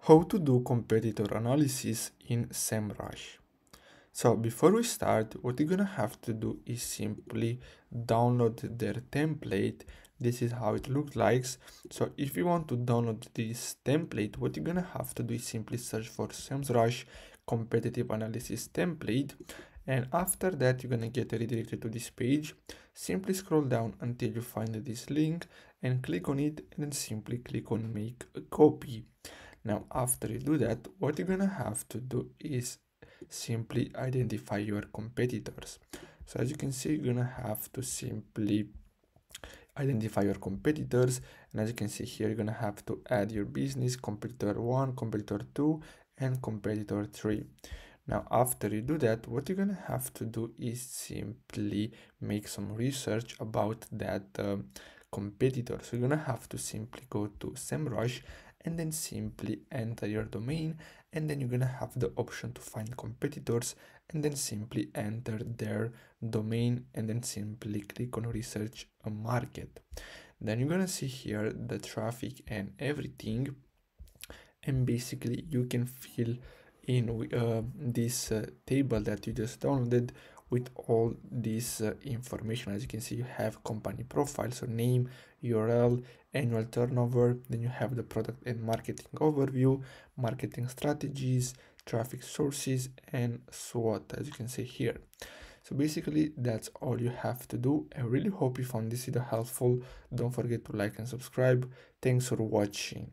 How to do competitor analysis in Semrush. So before we start, what you're gonna have to do is simply download their template. This is how it looks like. So if you want to download this template, what you're gonna have to do is simply search for Semrush competitive analysis template. And after that, you're gonna get redirected to this page. Simply scroll down until you find this link and click on it, and then simply click on make a copy. Now, after you do that, what you're gonna have to do is simply identify your competitors. So as you can see, you're gonna have to simply identify your competitors, and as you can see here, you're gonna have to add your business, competitor 1, competitor 2, and competitor 3. Now, after you do that, what you're gonna have to do is simply make some research about that competitor. So you're gonna have to simply go to Semrush and then simply enter your domain, and then you're gonna have the option to find competitors, and then simply enter their domain, and then simply click on research a market. Then you're gonna see here the traffic and everything, and basically you can fill in this table that you just downloaded with all this information. As you can see, you have company profile, so name, URL, annual turnover, then you have the product and marketing overview, marketing strategies, traffic sources, and SWOT, as you can see here. So basically that's all you have to do. I really hope you found this video helpful. Don't forget to like and subscribe. Thanks for watching.